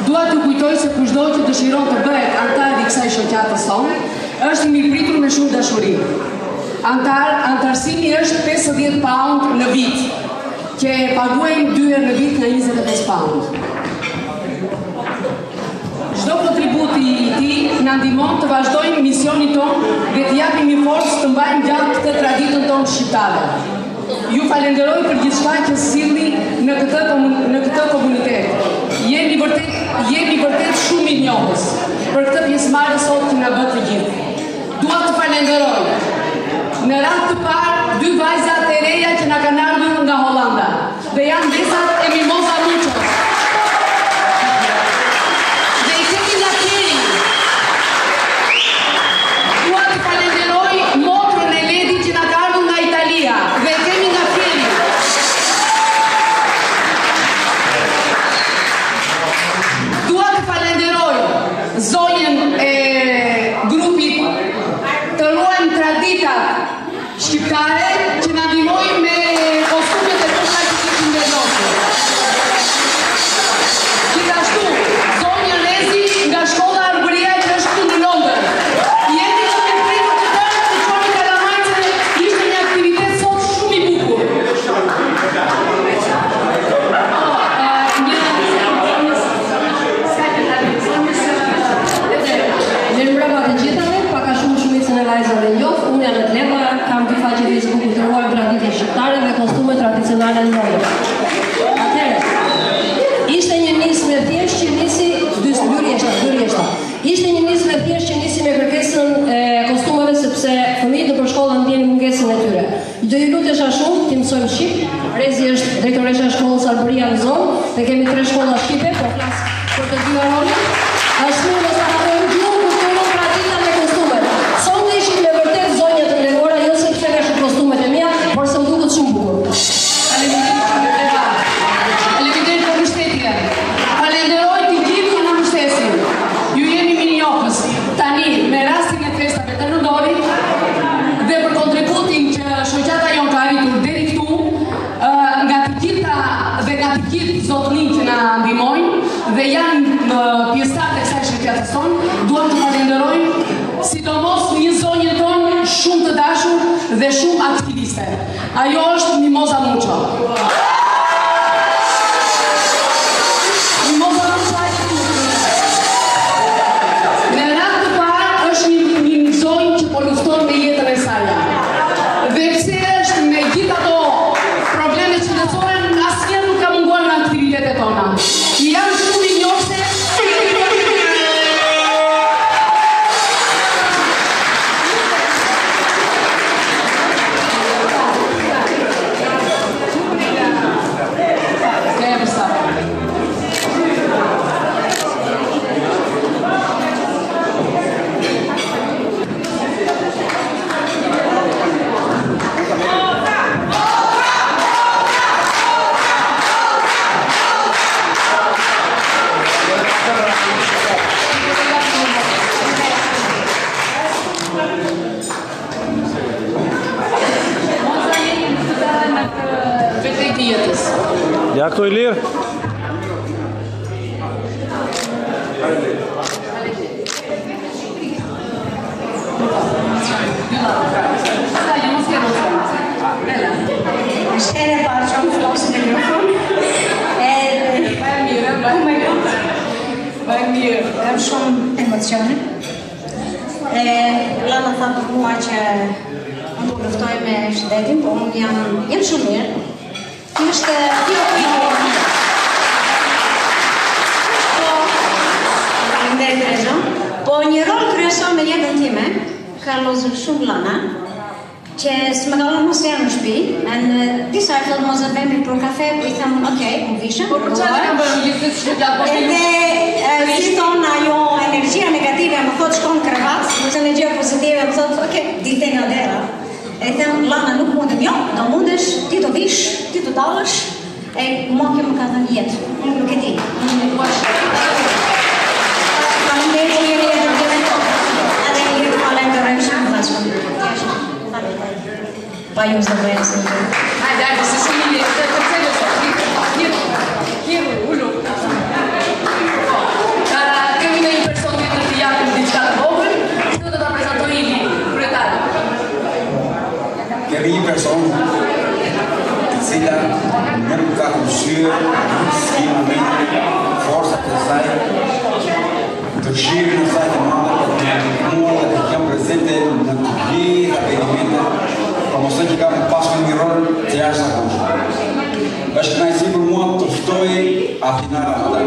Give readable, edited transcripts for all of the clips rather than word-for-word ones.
Dua të kujtoj se kushdo që dëshiron të bëhet antar i kësaj shoqatës tonë, është mirëpritur me shumë dashuri. Antarësimi është 50 pound në vit, që e paguajmë 2 herë në vit në 25 pound. Çdo kontributi i tij na ndihmon të vazhdojmë misionin tonë dhe të japim një forcë të mbajmë gjatë këtë traditën tonë shqiptare. Ju falenderoj për gjithçka që silli në këtë komunitet. Jemi vërtet shumë i njohës për këtë pjesëmarrje sot që na bë të gjithë. Dua të falenderoj në radhë të parë 2 vajza të reja që na kanë ardhur nga Hollanda dhe janë vajzat e Mimoza Muços. Dhe i kemi nga Keri. Dua të falenderoj motrën e Ledi që na ka ardhur nga Italia dhe i kemi nga Keri. Dua të falenderoj zonjën e grupit të ruajmë traditat shqiptare që na ndihmojnë me kostumet e tona që kishin vendosur. Gjithashtu, zonja Rezi nga shkolla Arbëria që është këtu në Londër. Jemi shumë të pritur të tërë të çoni kalamajce, ishte një aktivitet sot shumë i bukur. Mirëmbrëma të gjithave, paka shumë shumicën e vajzave njoh, unë jam Leva, kam dy faqe Facebook të ruajmë traditën shqiptare dhe kostume tradicionale në Londër. Atëherë, ishte një nismë e thjeshtë që nisi dyrjeshta. Ishte një nismë e thjeshtë që nisi me kërkesën e kostumeve sepse fëmijët nëpër shkolla ndjenin mungesën e tyre. Do ju lutesha shumë të mësojmë shqip. Rezi është drejtoresha e shkollës Arbëria në zonë dhe kemi 3 shkolla shqipe, po flas për të dyja rolet. Ashtu mos ta harrojmë gjuhën kulturën traditën e kostumet. Sonte ishin me vërtet zonja të nderuara, jo sepse ka shumë kostumet e mia, por se më duket shumë bukur. Faleminderit për mbështetjen. Falenderoj të gjithë që na mbështesin. Ju jeni minjohës. Tani, me rastin e festave të Nëndorit dhe për kontributin që shoqata jon ka arritur deri këtu, nga të gjithë zotërin që na ndihmojnë dhe janë pjesëtarë të kësaj shoqatës tonë, duam të falenderojmë sidomos një zonjën tonë shumë të dashur dhe shumë aktiviste. Ajo është Mimoza Muço. Mimoza Muço në radhë të parë është një zonjë që po lufton me jetën e saj. Dhe pse është me gjithë ato probleme qytetare, asnjëherë nuk ka munguar në aktivitetet tona. Janë shumë i njohse. Ja këto i lirë. Është e parë që më flasë në mikrofon. Bëjmë mirë, kam shumë emocione. Lana tha për mua që më të luftoj me shëndetin, po unë jam shumë mirë. Është po një rol kryesor në jetën time ka lozur shumë Lana që s'më kallon mos janë në shtëpi, në disa herë thotë mos e bëmi për kafe, po I them, okay, më vishëm. Po për çfarë kam bërë gjithë shpëtja po? Edhe si thon ajo energjia negative më thotë shkon në krevat, kurse energjia pozitive më thotë, okay, dite nga dera. E them, Lana nuk mundem, jo, do mundesh, ti do vish, ti do dalësh, e mua kjo më ka thënë jetë, unë nuk e di. Pa ju zë bëjë së një. Hajde, se shumë një, të cëllë është, kjeru, ullu. Kemi në një person të të jakëm diçka të vogël, këtë do të prezentoj Ili, kryetarë. Kemi një person të cila në nuk ka kërshyrë, nuk s'ki momentin, forsat e saj, të shirë në saj të madhe, të mua dhe të kemë prezente në të gjitha evenimente, promosën që ka më pasur një rol të jashtëzakonshëm. Është kënaqësi për mua të ftoj Athina Ramadan.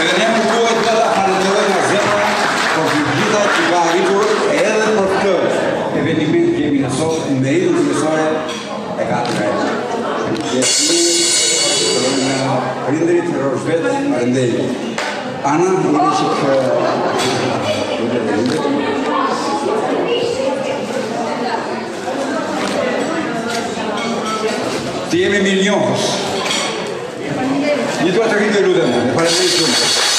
Edhe ne kërkohet dhe ta falenderoj nga zemra për gjitha që ka arritur edhe për këtë eveniment që jemi në sot, në meritën kryesore e ka të rejtë. Rinderit, Roshbet, Arendej. Ana, një që Ti jemi milionës. Një duhet të rritë e lutem, e falenderit shumë.